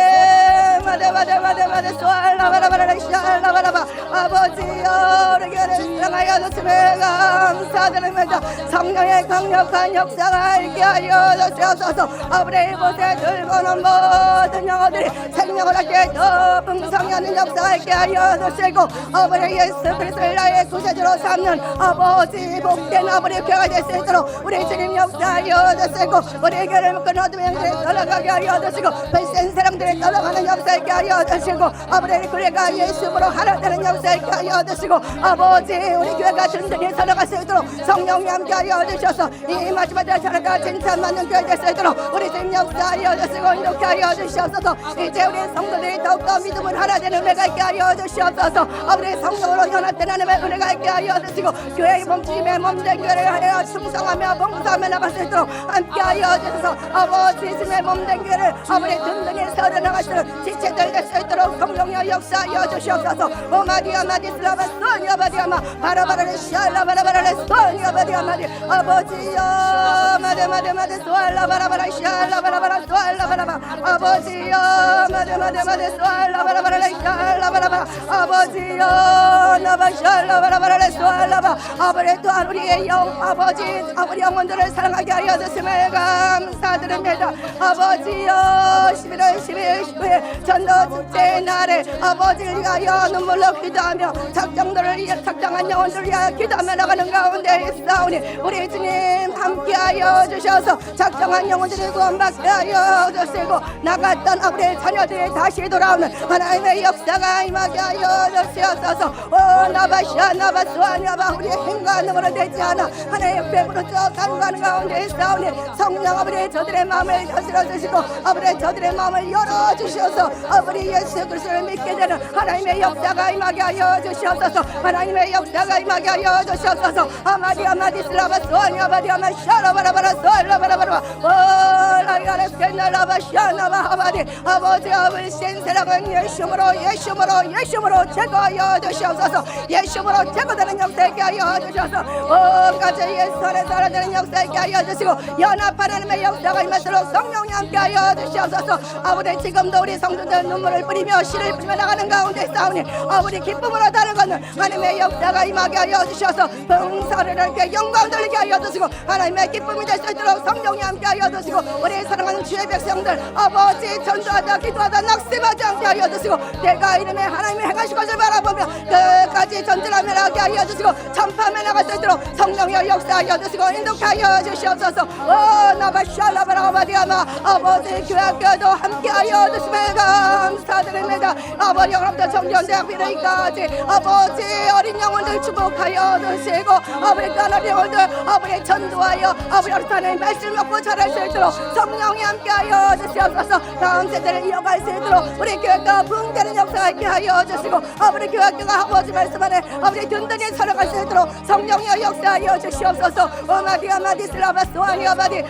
Speaker 2: 마데마데마데마데 소알라바라바라레샤라바라바 아버지여 우리에게 사랑하여 주심에 감사드립니다. 성령의 강력한 역사가 있게 하여 주시옵소서. 아버지 이곳에 들고는 모든 영혼들이 생명을 얻게 더 풍성히 하는 역사가 있게 하여 주시고 아버지 예수 그리스도를 나의 구세주로 삼는 아버지 복된 아버지 교회가 될 수 있도록 우리 주님 역사하여 주시고 우리 교회를 묶은 어둠의 영들이 떠나가게 하여 주시고 불신 사람들이 떠나가는 역사 있게 하여 주시고 아버지 교회가 예수로 하나 되는 역사 있게 하여 주시고 아버지 우리 교회가 든든히 살아갈 수 있도록 성령이 함께 하여 주셔서 이 마지막 때 살아가 칭찬받는 교회 될 수 있도록 우리 주님 역사하여 주시고 이렇게 하여 주시옵소서. 이제 우리 성도들이 더욱더 믿음을 하나 되는 은혜가 있게 하여 주시옵소서. 아버지 성령으로 연합된 하나님의 은혜가 있게 하여 주시고 교회의 몸짓임에 몸된 교회를 하여 충성하며 봉사하며 나갈 수 있도록 함께 하여 주셔서 아버지 주님의 몸된 교회를 아버지 든든히 서려나갈 수 있도록 지체들 될 수 있도록 성령의 역사하여 주시옵소서. 오마디아마디슬라바소니아바디아마 바라바라레샤라바라바라레소니아바디아마디 아버지여 마데 마데 소알라바라바라 샬라바라바라 소알라바라바 아버지여 마데 소알라바라바라 샬라바라바 아버지여 나바 샬라바라바라 소알라바 아버지 또한 우리의 영 아버지 우리 영혼들을 사랑하게 하여 주심을 감사드립니다. 아버지여 11월 12일 19일 전도축제의 날에 아버지를 위하여 눈물로 기도하며 작정한 영혼들을 위하여 기도하며 나가는 가운데 있사오니 우리 주님 함께하여 주셔서 작정한 영혼들을 구원받게 하여 주시고 나갔던 아버지의 자녀들이 다시 돌아오는 하나님의 역사가 임하게 하여 주시옵소서. 오 나바샤 나바스와냐바 우리의 힘과 능으로 되지 않아 하나님의 백으로 쭉 간구하는 가운데 있사오니 성령 아버지 저들의 마음을 다스려 주시고 아버지 저들의 마음을 열어주셔서 아버지 예수 그리스도를 믿게 되는 하나님의 역사가 임하게 하여 주시옵소서. 하나님의 역사가 임하게 하여 주시옵소서. 아마디 슬라바스와니 아바디 샤라바라바라 솔라바라바라 라이가레스케나라바샤나바 아버지 아버지 신세라는 예수로 제거하여 주시옵소서. 예수로 제거되는 역사 있게 하여 주셔서 온가지 예수 안에 살아되는 역사 있게 하여 주시고 연합한 하나님의 역사가 임할수록 성령이 함께 하여 주시옵소서. 아버지 지금도 우리 성도들 눈물을 뿌리며 씨를 뿌리며 나가는 가운데 싸우니 아버지 기쁨으로 다른 것은 하나님의 역사가 임하게 하여 주셔서 봉사를 이렇게 영광 돌리게 하여 주시고 하나님의 기쁨이 될 수 있도록 성령이 함께 하여 주시고 우리 사랑하는 주의 백성들 아버지 전도하다 기도하다 낙심하지 않게 하여 주시고 내가 이름에 하나님의 행하실 것을 바라보며 끝까지 전진하며 나가게 하여 주시고 전파하며 나갈 수 있도록 성령의 역사하여 주시고 인도하여 주시옵소서. 나바샬라바라바디아마 아버지 교회학교도 함께 하여 주시면 감사드립니다. 아버지 영업도 청년대학 비례까지 아버지 어린 영혼들 축복하여 주시고 아버지 떠난 영혼들 아버지 전도하여 아버지 어르타는 말씀 먹고 자랄 수 있도록 성령이 함께 하여 주시옵소서. 다음 세대를 이어갈 수 있도록 우리 교회가 부흥되는 역사가 있게 하여 주시고 아버지 교회학교가 아버지 말씀 안에 아버지 든든히 살아갈 수 있도록 성령의 역사하여 주시옵소서. 오마디 슬라바스와니 아바디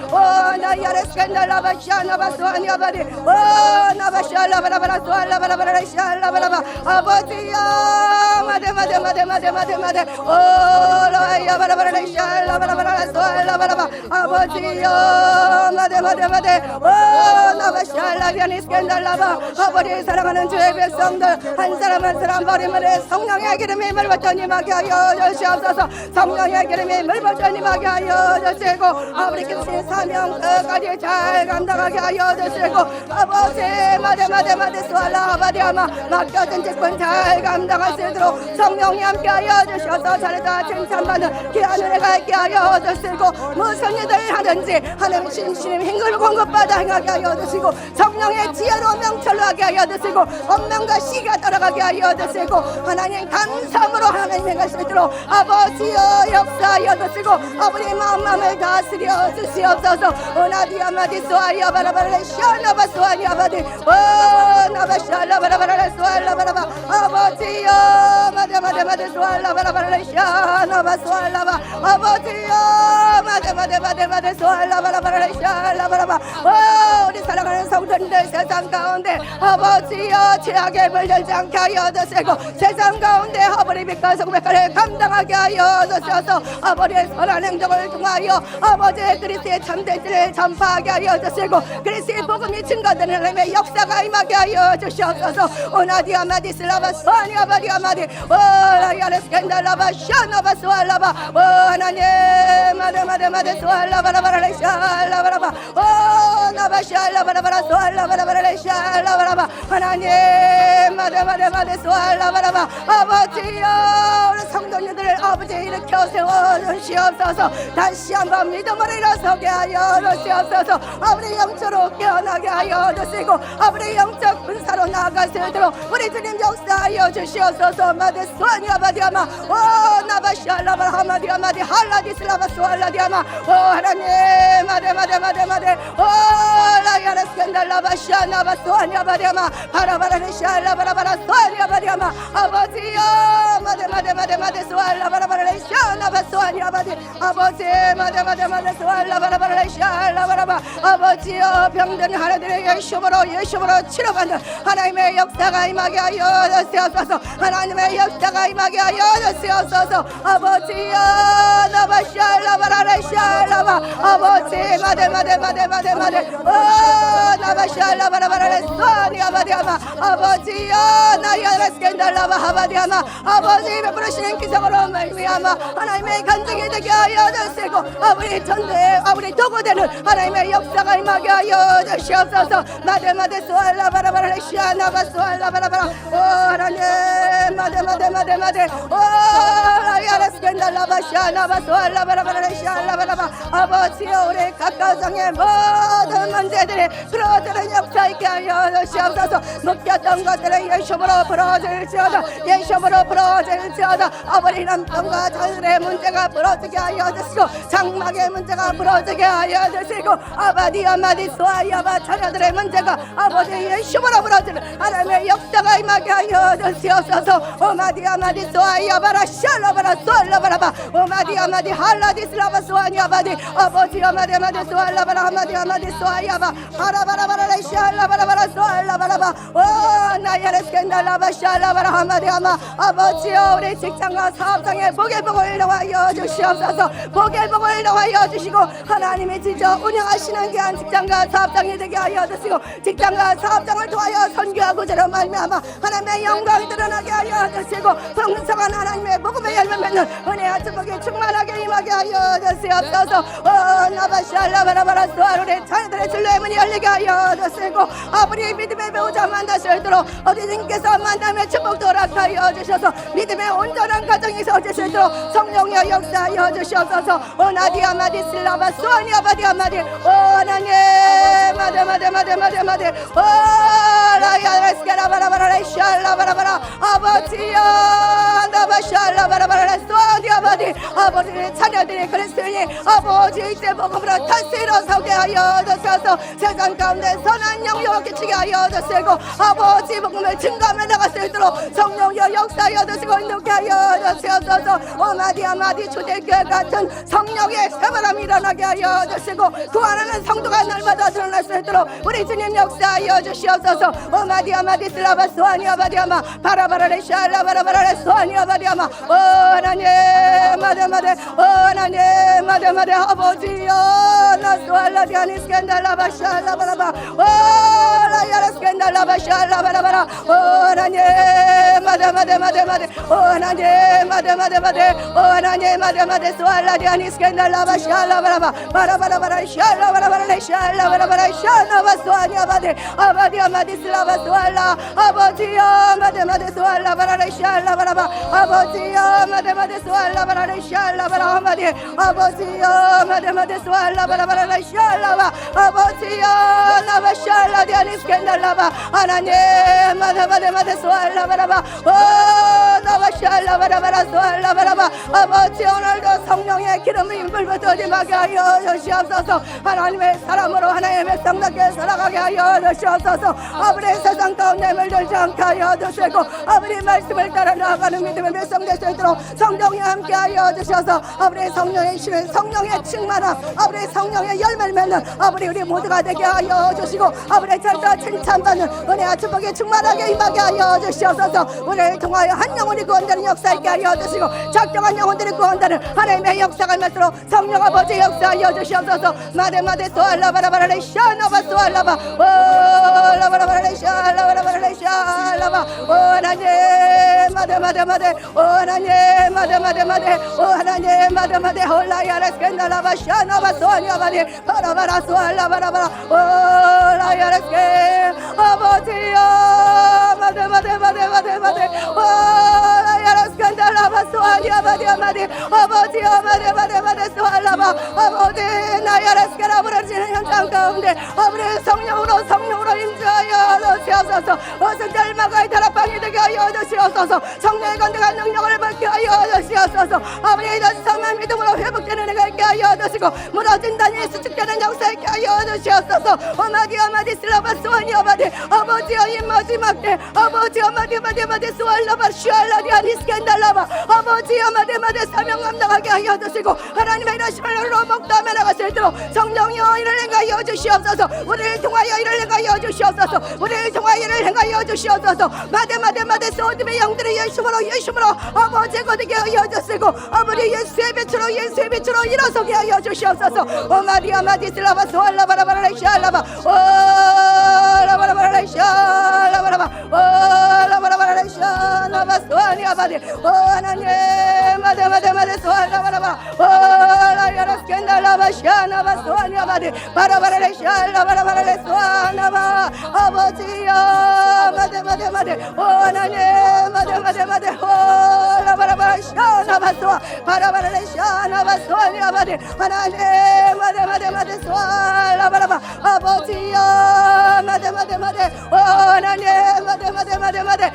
Speaker 2: 나야레스캔달라바샤나바스와니 아바디 나바샬라바라바라 소알라바라바라 샬라바라바 아버지여 마데 라야바라바라 샬라바라바라 소알라바라바 아버지여 마데 나바샬라비아니스캔달라바 아버지 사랑하는 주의 백성들 한 사람 한 사람 버림을 성령의 기름이 물부터 임하게 하여 주시옵소서. 성령의 기름이 물부터 임하게 하여 주시고 아버지 기신 사명 끝까지 잘 감당하게 하여 주시고 아버지 마데 소알라 아바디아마 맡겨진 직분 잘 감당할 수 있도록 성령이 함께 하여 주셔서 잘했다 칭찬받는 귀한 은혜가 있게 하여 주시고 무슨 일을 하든지 하나님 신심 힘을 공급받아 행하게 하여 주시고 성령의 지혜로 명철로 하게 하여 주시고 엄명과 시가 따라가게 하여 주시고 하나님 감사함으로 하나님 행할 수 있도록 아버지여 역사하여 주시고 아버지 마음을 다스려 주시옵소서. 오나디아마디 소아야 바라바라 샤나바 소아야 바디 나바샤라 바라바라 소알라 바라바 아버지여 마데 소알라 바라바라 샤나바 소알라바 아버지여 마데 소알라 바라바라 샤라 바라바 우리 사랑하는 성도님들 세상 가운데 아버지여 죄악에 물들지 않게 하여 주시고 세상 가운데 아버지 빛과 성백화를 감당하게 하여 주셔서 아버지의 선한 행동을 통하여 아버지의 그리스도의 참되지를 전파하게 하여 주시고 그리스도의 복음이 증거되는 하나님의 역사가 임하게 하여 주시옵소서. 오나디아마디 슬라바스와니 아바디아마디 라야레스캔달라바 샤나바 소알라바 하나님 마데 소알라바라바라 샬라바라바 나바샬라바라바라 소알라바라바라 샬라바라바 하나님 마데 소알라바라바 아버지여 우리 성도님들을 아버지 일으켜 세워주시옵소서. 다시 한번 믿음으로 일어서게 하여 주시옵소서. 아버지 영적으로 깨어나게 하여 주시고 아버지 영적 분사로 나아갈 수 있도록 우리 주님 역사하여 주시옵소서. 마데 소아니 아바디아마 나바샬라바라 하마디아마디 할라디슬라바 소알라디아마 하나님 마데 라야레스캔달라바 샤나바 소아니 아바디아마 바라바라니 샬라바라바라 소아니 아바디아마 아버지여 마데 소알라바라바라 샤나바 소아니 아바디 아버지 마다마다마다 소알라바라바라 샬라바라바 아버지여 병든 하나들의 예수로 치료받는 하나님의 역사가 임하게 하여 주시옵소서. 하나님의 역사가 임하게 하여 주시옵소서. 아버지여 나바샬라바라라 샬라바 아버지 마데마데 나바샬라바라바라 소니 아바디아마 아버지여 나야라스켄달라바 하바디아마 아버지 베푸르시는 기적으로 말미암아 하나님의 간증이 되게 하여 주시고 아버지 전대 아버지 도구되는 하나님의 역사가 임하게 하여 주시옵소서. 마데마데 소알라바라바라 샤나바 소알라바라바라 오 하나님 마데마데 오 라야라스켄달라바 샤나바 소알라바라바라 샬라바라바 아버지여 우리 각 가정의 모든 문제들이 풀어지는 역사 있게 하여 주시옵소서. 묶였던 것들을 예수로 풀어질지어다 예수로 풀어질지어다 아버지 남편과 자녀의 문제가 풀어지게 하여 주시고 장막의 문제가 풀어지게 하여 주시고 아바디 아마디 소아야바 자녀들의 문제가 아버지 예수로 풀어지는 하나님의 역사가 임하게 하여 주시옵소서. 오마디 아마디 소아야바라 샬라바라 소알라바라바 오마디 아마디 할라디슬라바 소아니아바디 아버지 아마디 소알라바라 아마디 소아야바 바라바라바라 샬라바라바라 소알라바라바 오 나야레스켄달라바 샬라바라 아마디아마 아버지여 우리 직장과 사업장에 복의 복을 더하여 주시옵소서. 복의 복을 더하여 주시고 하나님이 직접 운영하시는 귀한 직장과 사업장이 되게 하여 주시고 직장과 사업장을 도하여 선교하고 저로 말미암아 하나님의 영광이 드러나게 하여 주시고 풍성한 하나님의 복음의 열매 맺는 은혜와 축복이 충만하게 임하게 하여 주시옵소서. 오 나바샬라바라바라 소알 우리 자녀들의 진로의 문이 열리게 하여 주시고 아버지 믿음의 배우자 만나실도록 어디님께서 만남의 축복도 허락하여 주셔서 믿음의 온전한 가정이 서질 수 있도록 성령의 역사하여 주시옵소서. 오 나디아마디 슬라바 소아니아바디아마디 오 하나님 마데 오 라야레스케라바라바라 샬라바라바라 아버지여 나바샬라바라바라 소아니아바디 아버지 자녀들이 그리스도인이 아버지 이때 복음으로 다시 일어서게 하여 주셔서 세상 가운데 선한 영역을 끼치게 하여 주시고 아버지 복음을 증거하며 나갈 수 있도록 성령의 역사하여 주시고 인도케 하여 주시옵소서. 오마디 초대교회 같은 성령의 새바람이 일어나게 하여 주시고 구하는 성도가 날마다 드러날 수 있도록 우리 주님 역사하여 주시옵소서. 오마디 슬라바 소아니아바디아마 바라바라레 샬라바라바라레 소아니아바디아마 오 하나님 마데 오 하나님 마데 아버지여 나 소알라디아니스켄달라바 샬라바라바 오 라야라스켄달라바 샬라바라바라 오 하나님 마데 오 하나님 마데 오 하나님 마데 소알라디아니스켄달라바 샬라바라바 바라바라바라 샬라바라바라 샬라바라바라 샬라바 소아니아바데 아바디아마디 슬라바 소알라 아버지여 마데 소알라바라라 샬라바라바 아버지여 마데 소알라바라라 샬라바라마디 아버지여 마데 소알라바라바라 샬라바 아버지여 나바 샬라디아니스켄달라바 하나님 마데 소알라바라바 오 나바 샬라바라바라 소알라바라바 아버지 오늘도 성령의 기름이 불붙어지 마게 하여 주시옵소서. 하나님의 사람으로 하나님의 백성답게 살아가게 하여 주시옵소서. 아버지 세상 가운데 물들지 않게 하여 주시고 아버지 말씀을 따라 나아가는 믿음의 백성 될 수 있도록 성령이 함께 하여 주셔서 아버지 성령의 신은 성령의 충만함 아버지 성령의 열매를 맺는 아버지 우리 모두가 되게 하여 주시고 아버지 절대 칭찬받는 은혜와 축복이 충만하게 임하게 하여 주시옵소서. 우리를 통하여 한 영혼이 구원되는 역사 있게 하여 주시고 적정한 영혼들이 구원되는 하나님의 역사가 맺도록 성령 아버지 역사하여 주시옵소서. 마데 소알라바라바라레 샤나바 소알라바 오 라바라바라레 샬라바라바라레 샬라바 오 하나님 마데 오 하나님 마데 오 하나님 마데 홀라야레스켄달라바 샤나바 소아니아바디 바라바라 소알라바라바라 오 라야레스케 아버지여 마데 오 라야레스켄달라바 소아니아바디 아버지여 마데 소알라바 아버지 나야레스케라 부러지는 현장 가운데 아버지 성령으로 인도하여 주시옵소서. 어서 절마가의 다락방이 되게 하여 주시옵소서. 성령의 건강한 능력을 받게 하여 주시옵소서. 아버지 다시한번 믿음으로 회복되는 은혜가 있게 하여 주시고 무너진 단이 수축되는 역사 있게 하여 주시옵소서. 어마디 슬라바스와니 아바데 아버지여 이 마지막 때 아버지 어마디 스왈라바 슈알라디 아니스켄달라바 아버지 어마디 사명 감당하게 하여 주시고 하나님의 이러시면으로 먹다며 나갈 수 있도록 성령이여 이를 행하여 주시옵소서. 우리를 통하여 이를 행하여 주시옵소서. 우리를 통하여 이를 행하여 주시옵소서. 마대 소드의 영들이 예수로 아버지 거되게 하여 주시고 아버지 예수의 빛으로 일어서게 하여 주시옵소서. 어마디 슬라바 스왈라바라바라 샬라바 라바라바라 샬라바라바 라바라바라 샬라바 스와니 아바디 하나님 마데 스왈라바라바 라야라스켄달라바 샤나바 스와니 아바디 바라바라 샬라바라바라 스와나바 아버지여 마데 하나님 마데 라바라바라 샤나바 스와 바라바라 샤나바 스와니 아바디 하나님 마데 스왈라바라바 아버지여 마데 하나님 마데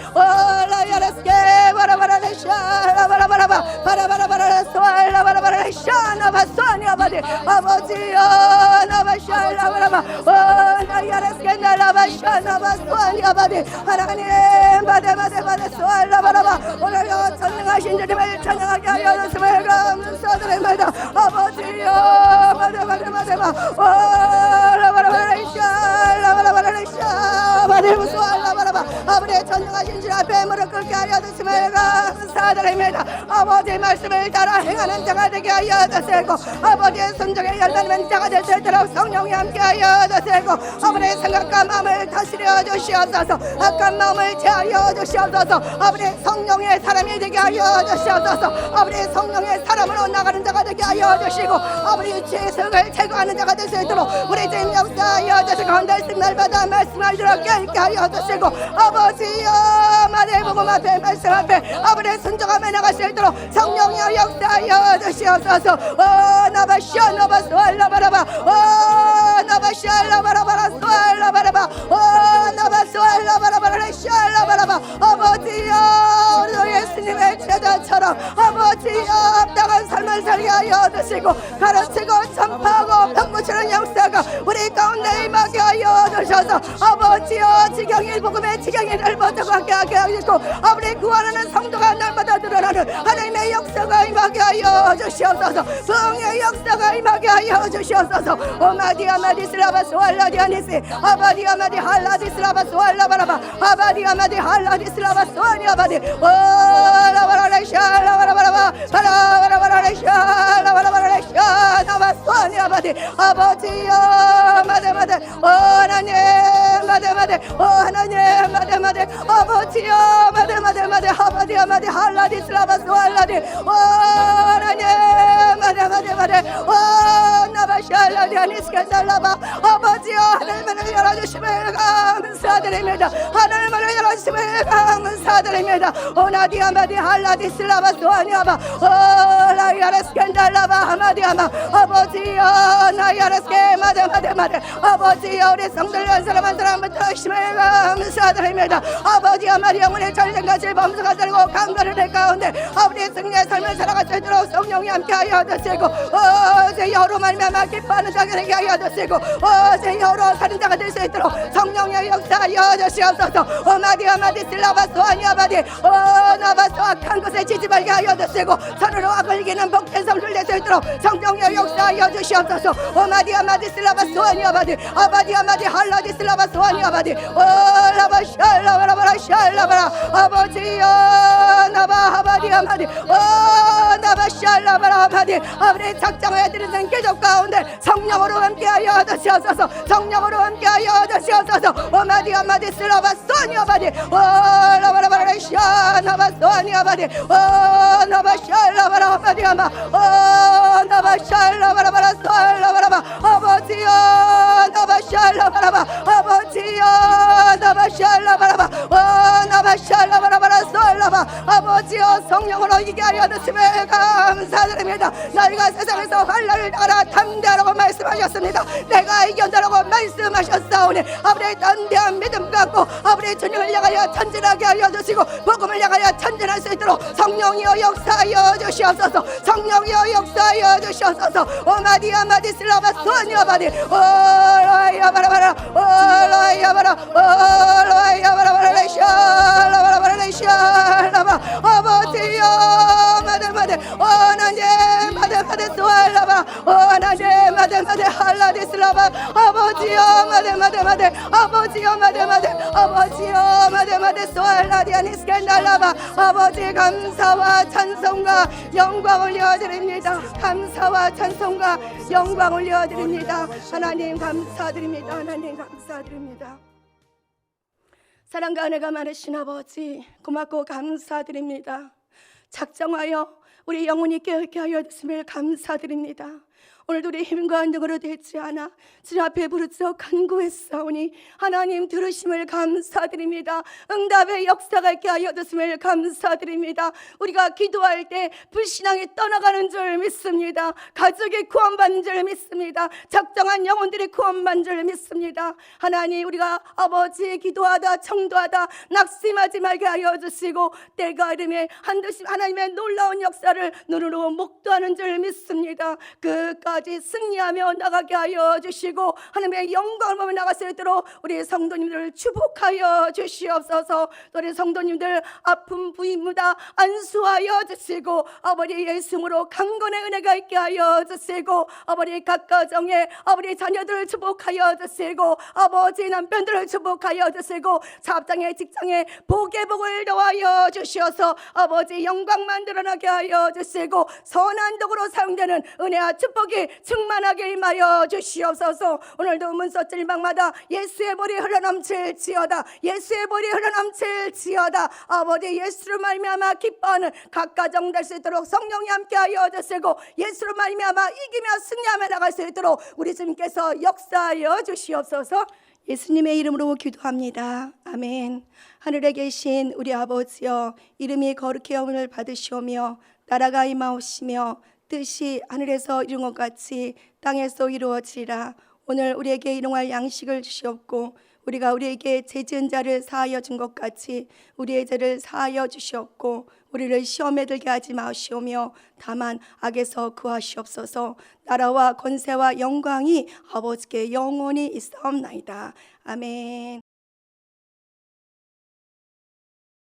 Speaker 2: 라야라스케 바라바라 샤라바라바라바 바라바라바라 스왈라바라바라 샤나바 스와니 아바디 아버지여 나바샬라바라바 라야라스케 나라바 샤나바 스와니 아바디 하나님 마데 스왈라바라바 오늘도 전능하신 주님을 찬양하게 하여 주심을 감사드립니다. 아버지여 마데 아버지의 전능하신 주 앞에 무릎 꿇게 하여 주심을 감사드립니다. 아버지의 말씀을 따라 행하는 자가 되게 하여 주시고 아버지의 순종에 열매는 자가 될 수 있도록 성령이 함께 하여 주시고 아버지의 생각과 마음을 다스려 주시옵소서. 악한 마음을 제하여 주시옵소서. 아버지의 성령의 사람이 되게 하여 주시옵소서. 아버지의 성령의 사람으로 나가는 자가 되게 하여 주시고 아버지의 죄성을 제거하는 자가 될 수 있도록 우리 주님 역사하여 주시고 한달씩 날마다 말씀을 들어 깨닫게 하여 주시고 아버지여 마대 복음 앞에 말씀 앞에 아버지의 순종함에 나갈 수 있도록 성령이여 역사하여 주시옵소서. 나바샤나바 스왈라바라바 나바샬라바라바라 스왈라바라바 나바스왈라바라바라 샬라바라바 아버지여 우리 예수님의 제자처럼 아버지여 합당한 삶을 살게 하여 주시고 가르치고 전파하고 바꾸시는 역사가 우리 가운데 임하게 하여 주셔서 아버지여 지경일 복음의 지경일을 먼저 갖게 하시고 아버지 구원하는 성도가 날마다 늘어나는 하나님의 역사가 임하게 하여 주시옵소서. 성의 역사가 임하게 하여 주시옵소서. 오마디 슬라바 스왈라디 아니시 아바디 아마디 할라디 슬라바 스왈라바라바 아바디 아마디 할라디 슬라바 스와니 아바디 라바라라 샬라바라바라바 바라바라바라 샬라바라바라 샤나바 스와니 아바디 아버지여 마데 하나님 마데 하나님 아버지여 마데 아바디 아마디 할라디 슬라바 스왈라디 하나님 마데 나바샬라디 아니스케살라바 아버지여 하늘문을 열어주심을 감사드립니다. 하늘문을 열어주심을 감사드립니다. 오나디 아마디 할라디 슬라바 스와니아바 라야레스켄달라바 하마디아마 아버지여 나야레스케 마데 아버지여 우리 성들 연사람 한 사람부터 심을 감사드립니다. 아버지 아마디 영혼의 전쟁같이 범수가 들고 강가를 내 가운데 아버지의 승리의 삶을 살아갈 수 있도록 성령이 함께하여 주시고 제 여로 말미암아 기뻐하는 자가 되게 하여 주시고 제 여로 살인자가 될 수 있도록 성령의 역사하여 주시옵소서. 오마디 슬라바 스와니 아바디 나바스 악한 것에 지지 말게 하여 주시고 서로로 악을 이기는 복된 성을 낼 수 있도록 성령의 역사하여 주시옵소서. 오마디 슬라바 스와니 아바디 아마디 할라디 슬라바 스와니 아바디 라바 샬라바라바라 샬라바라 아버지여 나바 아바디 아마디 나바 샬라바라 아바디 아버지 작정하여 드리는 기적 가운데 성령으로 함께하여 주시옵소서. 성령으로 함께하여 주시옵소서. 오마디 슬라바 스와니 아바디 라바라바라 샤나바 스와니 아바디 나바 샬라바라 아바디 아마 나바 샬라바라바라 스왈라바라바 아버지여 나바 샬라바라바 아버지여 나바 샬라바라바 나바 샬라바라바라 스왈라바 아버지여 성령으로 이기게 하여 주심을 감사드립니다. 너희가 세상에서 환난을 당하라 담대하라고 말씀하셨습니다. 내가 이겨내라고 말씀하셨사오니 아버지의 담대한 믿음 갖고 아버지의 주님을 향하여 전진하게 하여 주시고 복음을 향하여 전진할 수 있도록 성령이여 역사하여 주시옵소서. 성령이여 역사하여 주시옵소서. 오마디 아마디 슬라바 소녀바디 오라야바라바라 오라야바라 오라야바라바라 레샤라바라바라 레샤라바 아버지여 마데마데 오나제 마데마데 소알라바 오나제 마데마데 할라디슬라바 아버지여 마데마데마데 아버지여 마데마데 아버지여 마데마데 소알라디아니스캔달라바 아버지 감사와 찬송과 영광 올려드립니다. 감사와 찬송과 영광 올려드립니다. 하나님 감사드립니다. 하나님 감사드립니다. 사랑과 은혜가 많으신 아버지 고맙고 감사드립니다. 작정하여 우리 영혼이 깨어있게 하여 주심을 감사드립니다. 오늘도 우리 힘과 능으로 되지 않아 주님 앞에 부르짖어 간구했사오니 하나님 들으심을 감사드립니다. 응답의 역사가 있게 하여 주심을 감사드립니다. 우리가 기도할 때 불신앙이 떠나가는 줄 믿습니다. 가족이 구원받는 줄 믿습니다. 작정한 영혼들이 구원받는 줄 믿습니다. 하나님 우리가 아버지 기도하다 청도하다 낙심하지 말게 하여 주시고 때가 이름에 한듯이 하나님의 놀라운 역사를 눈으로 목도하는 줄 믿습니다. 끝까지 승리하며 나가게 하여 주시고 하나님의 영광을 보며 나갈 수 있도록 우리 성도님들을 축복하여 주시옵소서. 우리 성도님들 아픈 부임무다 안수하여 주시고 아버지 예수님으로 강건의 은혜가 있게 하여 주시고 아버지 각 가정에 아버지 자녀들을 축복하여 주시고 아버지 남편들을 축복하여 주시고 사업장에 직장에 복의 복을 더하여 주시어서 아버지 영광만 드러나게 하여 주시고 선한 도구로 사용되는 은혜와 축복이 충만하게 임하여 주시옵소서. 오늘도 문서질방마다 예수의 볼이 흘러넘칠지어다 예수의 볼이 흘러넘칠지어다 아버지 예수로 말미암아 기뻐하는 각 가정 될 수 있도록 성령이 함께하여 주시고 예수로 말미암아 이기며 승리하며 나갈 수 있도록 우리 주님께서 역사하여 주시옵소서. 예수님의 이름으로 기도합니다. 아멘. 하늘에 계신 우리 아버지여 이름이 거룩히 여김을 받으시오며 나라가 임하옵시며 뜻이 하늘에서 이룬 것 같이 땅에서 이루어지리라. 오늘 우리에게 일용할 양식을 주시옵고 우리가 우리에게 죄 지은 자를 사하여 준 것 같이 우리의 죄를 사하여 주시옵고 우리를 시험에 들게 하지 마시오며 다만 악에서 구하시옵소서. 나라와 권세와 영광이 아버지께 영원히 있사옵나이다. 아멘.